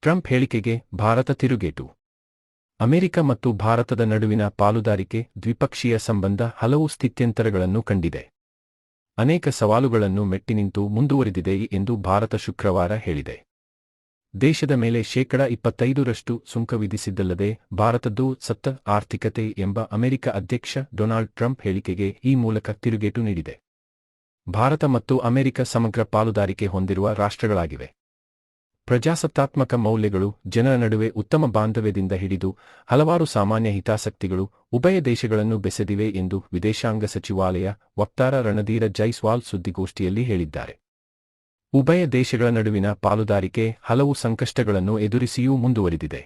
Trump ಹೇಳಿಕೆಗೆ ಭಾರತ ತಿರುಗೇಟು. America ಮತ್ತು ಭಾರತದ ನಡುವಿನ ಪಾಲುದಾರಿಕೆ ದ್ವಿಪಕ್ಷೀಯ ಸಂಬಂಧ ಹಲವು ಸ್ಥಿತ್ಯಂತರಗಳನ್ನು ಕಂಡಿದೆ. ಅನೇಕ ಸವಾಲುಗಳನ್ನು ಮೆಟ್ಟಿನಿಂತು ಮುಂದುವರಿದಿದೆ ಎಂದು ಭಾರತ ಶುಕ್ರವಾರ ಹೇಳಿದೆ. ದೇಶದ ಮೇಲೆ 25% ಸುಂಕ ವಿಧಿಸಿದ್ದಲ್ಲದೆ ಭಾರತದ್ದು ಸತ್ತ ಆರ್ಥಿಕತೆ ಎಂಬ ಅಮೆರಿಕ ಅಧ್ಯಕ್ಷ ಡೊನಾಲ್ಡ್ ಟ್ರಂಪ್ ಹೇಳಿಕೆಗೆ ಈ ಮೂಲಕ ತಿರುಗೇಟು ನೀಡಿದೆ. ಭಾರತ ಮತ್ತು ಅಮೆರಿಕ ಸಮಗ್ರ ಪಾಲುದಾರಿಕೆ ಹೊಂದಿರುವ ರಾಷ್ಟ್ರಗಳಾಗಿವೆ. ಪ್ರಜಾಸತ್ತಾತ್ಮಕ ಮೌಲ್ಯಗಳು, ಜನರ ನಡುವೆ ಉತ್ತಮ ಬಾಂಧವ್ಯದಿಂದ ಹಿಡಿದು ಹಲವಾರು ಸಾಮಾನ್ಯ ಹಿತಾಸಕ್ತಿಗಳು ಉಭಯ ದೇಶಗಳನ್ನು ಬೆಸೆದಿವೆ ಎಂದು ವಿದೇಶಾಂಗ ಸಚಿವಾಲಯ ವಕ್ತಾರ ರಣಧೀರ ಜೈಸ್ವಾಲ್ ಸುದ್ದಿಗೋಷ್ಠಿಯಲ್ಲಿ ಹೇಳಿದ್ದಾರೆ. ಉಭಯ ದೇಶಗಳ ನಡುವಿನ ಪಾಲುದಾರಿಕೆ ಹಲವು ಸಂಕಷ್ಟಗಳನ್ನು ಎದುರಿಸಿಯೂ ಮುಂದುವರಿದಿದೆ.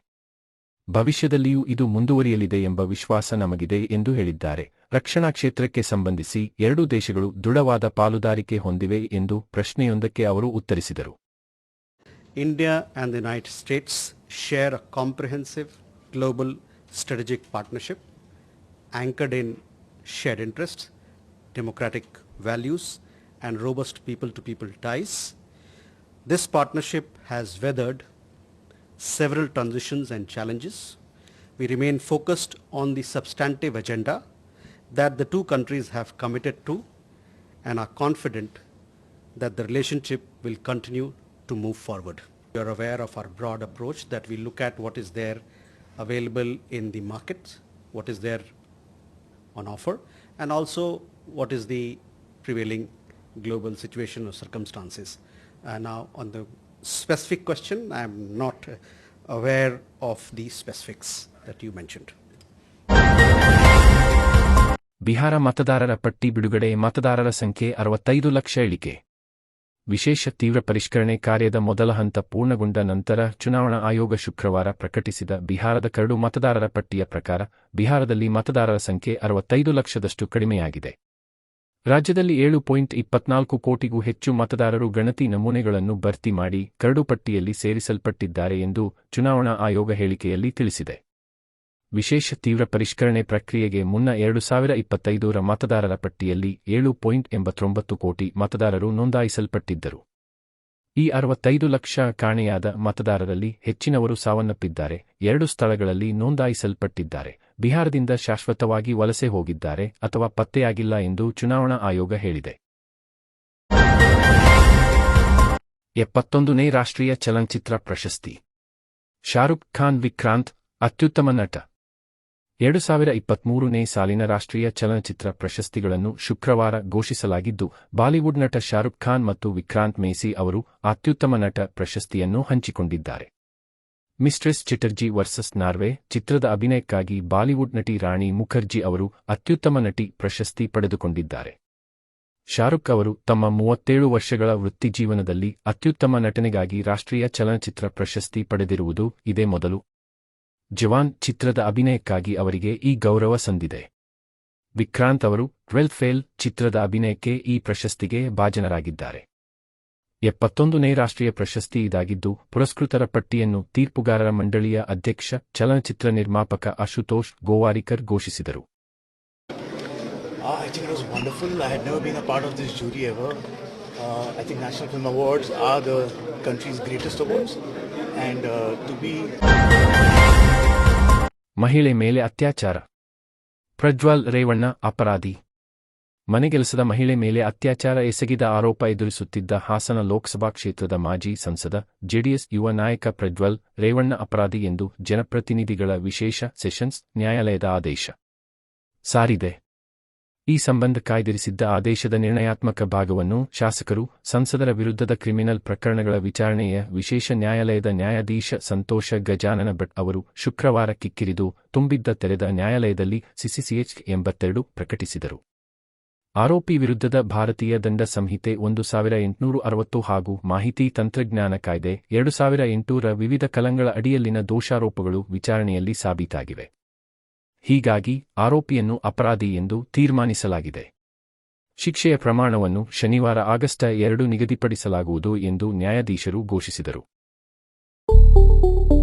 ಭವಿಷ್ಯದಲ್ಲಿಯೂ ಇದು ಮುಂದುವರಿಯಲಿದೆ ಎಂಬ ವಿಶ್ವಾಸ ನಮಗಿದೆ ಎಂದು ಹೇಳಿದ್ದಾರೆ. ರಕ್ಷಣಾ ಕ್ಷೇತ್ರಕ್ಕೆ ಸಂಬಂಧಿಸಿ ಎರಡೂ ದೇಶಗಳು ದೃಢವಾದ ಪಾಲುದಾರಿಕೆ ಹೊಂದಿವೆ ಎಂದು ಪ್ರಶ್ನೆಯೊಂದಕ್ಕೆ ಅವರು ಉತ್ತರಿಸಿದರು. India and the United States share a comprehensive global strategic partnership anchored in shared interests, democratic values, and robust people-to-people ties. This partnership has weathered several transitions and challenges. We remain focused on the substantive agenda that the two countries have committed to and are confident that the relationship will continue to move forward. You are aware of our broad approach that we look at what is there available in the market, what is there on offer, and also what is the prevailing global situation or circumstances. Now on the specific question, I am not aware of the specifics that you mentioned. Bihar ಮತದಾರರ ಪಟ್ಟಿ ಬಿಡುಗಡೆ, ಮತದಾರರ ಸಂಖ್ಯೆ 65 ಲಕ್ಷ ಇಳಿಕೆ. ವಿಶೇಷ ತೀವ್ರ ಪರಿಷ್ಕರಣೆ ಕಾರ್ಯದ ಮೊದಲ ಹಂತ ಪೂರ್ಣಗೊಂಡ ನಂತರ ಚುನಾವಣಾ ಆಯೋಗ ಶುಕ್ರವಾರ ಪ್ರಕಟಿಸಿದ ಬಿಹಾರದ ಕರಡು ಮತದಾರರ ಪಟ್ಟಿಯ ಪ್ರಕಾರ ಬಿಹಾರದಲ್ಲಿ ಮತದಾರರ ಸಂಖ್ಯೆ 65 ಲಕ್ಷದಷ್ಟು ಕಡಿಮೆಯಾಗಿದೆ. ರಾಜ್ಯದಲ್ಲಿ 7.24 ಕೋಟಿಗೂ ಹೆಚ್ಚು ಮತದಾರರು ಗಣತಿ ನಮೂನೆಗಳನ್ನು ಭರ್ತಿ ಮಾಡಿ ಕರಡು ಪಟ್ಟಿಯಲ್ಲಿ ಸೇರಿಸಲ್ಪಟ್ಟಿದ್ದಾರೆ ಎಂದು ಚುನಾವಣಾ ಆಯೋಗ ಹೇಳಿಕೆಯಲ್ಲಿ ತಿಳಿಸಿದೆ. ವಿಶೇಷ ತೀವ್ರ ಪರಿಷ್ಕರಣೆ ಪ್ರಕ್ರಿಯೆಗೆ ಮುನ್ನ 2025ರ ಮತದಾರರ ಪಟ್ಟಿಯಲ್ಲಿ 7.89 ಕೋಟಿ ಮತದಾರರು ನೋಂದಾಯಿಸಲ್ಪಟ್ಟಿದ್ದರು. ಈ 65 ಲಕ್ಷ ಕಾಣೆಯಾದ ಮತದಾರರಲ್ಲಿ ಹೆಚ್ಚಿನವರು ಸಾವನ್ನಪ್ಪಿದ್ದಾರೆ, 2 ಸ್ಥಳಗಳಲ್ಲಿ ನೋಂದಾಯಿಸಲ್ಪಟ್ಟಿದ್ದಾರೆ, ಬಿಹಾರದಿಂದ ಶಾಶ್ವತವಾಗಿ ವಲಸೆ ಹೋಗಿದ್ದಾರೆ ಅಥವಾ ಪತ್ತೆಯಾಗಿಲ್ಲ ಎಂದು ಚುನಾವಣಾ ಆಯೋಗ ಹೇಳಿದೆ. 71ನೇ ರಾಷ್ಟ್ರೀಯ ಚಲನಚಿತ್ರ ಪ್ರಶಸ್ತಿ. ಶಾರುಖ್ ಖಾನ್ ವಿಕ್ರಾಂತ್ ಅತ್ಯುತ್ತಮ ನಟ. 2023ನೇ ಸಾಲಿನ ರಾಷ್ಟ್ರೀಯ ಚಲನಚಿತ್ರ ಪ್ರಶಸ್ತಿಗಳನ್ನು ಶುಕ್ರವಾರ ಘೋಷಿಸಲಾಗಿದ್ದು, ಬಾಲಿವುಡ್ ನಟ ಶಾರುಖ್ ಖಾನ್ ಮತ್ತು ವಿಕ್ರಾಂತ್ ಮೇಸಿ ಅವರು ಅತ್ಯುತ್ತಮ ನಟ ಪ್ರಶಸ್ತಿಯನ್ನು ಹಂಚಿಕೊಂಡಿದ್ದಾರೆ. ಮಿಸ್ಟ್ರೆಸ್ ಚಟರ್ಜಿ ವರ್ಸಸ್ ನಾರ್ವೆ ಚಿತ್ರದ ಅಭಿನಯಕ್ಕಾಗಿ ಬಾಲಿವುಡ್ ನಟಿ ರಾಣಿ ಮುಖರ್ಜಿ ಅವರು ಅತ್ಯುತ್ತಮ ನಟಿ ಪ್ರಶಸ್ತಿ ಪಡೆದುಕೊಂಡಿದ್ದಾರೆ. ಶಾರುಖ್ ಅವರು ತಮ್ಮ 37 ವರ್ಷಗಳ ವೃತ್ತಿಜೀವನದಲ್ಲಿ ಅತ್ಯುತ್ತಮ ನಟನೆಗಾಗಿ ರಾಷ್ಟ್ರೀಯ ಚಲನಚಿತ್ರ ಪ್ರಶಸ್ತಿ ಪಡೆದಿರುವುದು ಇದೇ ಮೊದಲು. ಜವಾನ್ ಚಿತ್ರದ ಅಭಿನಯಕ್ಕಾಗಿ ಅವರಿಗೆ ಈ ಗೌರವ ಸಂದಿದೆ. ವಿಕ್ರಾಂತ್ ಅವರು 12 ಫೇಲ್ ಚಿತ್ರದ ಅಭಿನಯಕ್ಕೆ ಈ ಪ್ರಶಸ್ತಿಗೆ ಭಾಜನರಾಗಿದ್ದಾರೆ. 71ನೇ ರಾಷ್ಟ್ರೀಯ ಪ್ರಶಸ್ತಿ ಇದಾಗಿದ್ದು, ಪುರಸ್ಕೃತರ ಪಟ್ಟಿಯನ್ನು ತೀರ್ಪುಗಾರರ ಮಂಡಳಿಯ ಅಧ್ಯಕ್ಷ ಚಲನಚಿತ್ರ ನಿರ್ಮಾಪಕ ಅಶುತೋಷ್ ಗೋವಾರಿಕರ್ ಘೋಷಿಸಿದರು. I think it was wonderful. I had never been a part of this jury ever. I think National Film Awards are the country's greatest awards, and to be ಮಹಿಳೆ ಮೇಲೆ ಅತ್ಯಾಚಾರ. ಪ್ರಜ್ವಲ್ ರೇವಣ್ಣ ಅಪರಾಧಿ. ಮನೆಗೆಲಸದ ಮಹಿಳೆ ಮೇಲೆ ಅತ್ಯಾಚಾರ ಎಸಗಿದ ಆರೋಪ ಎದುರಿಸುತ್ತಿದ್ದ ಹಾಸನ ಲೋಕಸಭಾ ಕ್ಷೇತ್ರದ ಮಾಜಿ ಸಂಸದ ಜೆಡಿಎಸ್ ಯುವ ನಾಯಕ ಪ್ರಜ್ವಲ್ ರೇವಣ್ಣ ಅಪರಾಧಿ ಎಂದು ಜನಪ್ರತಿನಿಧಿಗಳ ವಿಶೇಷ ಸೆಷನ್ಸ್ ನ್ಯಾಯಾಲಯದ ಆದೇಶ ಸಾರಿದೆ. ಈ ಸಂಬಂಧ ಕಾಯ್ದಿರಿಸಿದ್ದ ಆದೇಶದ ನಿರ್ಣಯಾತ್ಮಕ ಭಾಗವನ್ನು ಶಾಸಕರು, ಸಂಸದರ ವಿರುದ್ಧದ ಕ್ರಿಮಿನಲ್ ಪ್ರಕರಣಗಳ ವಿಚಾರಣೆಯ ವಿಶೇಷ ನ್ಯಾಯಾಲಯದ ನ್ಯಾಯಾಧೀಶ ಸಂತೋಷ ಗಜಾನನ ಭಟ್ ಅವರು ಶುಕ್ರವಾರ ಕಿಕ್ಕಿರಿದು ತುಂಬಿದ್ದ ತೆರೆದ ನ್ಯಾಯಾಲಯದಲ್ಲಿ ಸಿಸಿಸಿಎಚ್ 82 ಪ್ರಕಟಿಸಿದರು. ಆರೋಪಿ ವಿರುದ್ಧದ ಭಾರತೀಯ ದಂಡ ಸಂಹಿತೆ 1860 ಹಾಗೂ ಮಾಹಿತಿ ತಂತ್ರಜ್ಞಾನ ಕಾಯ್ದೆ 2008ರ ವಿವಿಧ ಕಲಂಗಳ ಅಡಿಯಲ್ಲಿನ ದೋಷಾರೋಪಗಳು ವಿಚಾರಣೆಯಲ್ಲಿ ಸಾಬೀತಾಗಿವೆ. ಹೀಗಾಗಿ ಆರೋಪಿಯನ್ನು ಅಪರಾಧಿ ಎಂದು ತೀರ್ಮಾನಿಸಲಾಗಿದೆ. ಶಿಕ್ಷೆಯ ಪ್ರಮಾಣವನ್ನು ಶನಿವಾರ ಆಗಸ್ಟ್ 2 ನಿಗದಿಪಡಿಸಲಾಗುವುದು ಎಂದು ನ್ಯಾಯಾಧೀಶರು ಘೋಷಿಸಿದರು.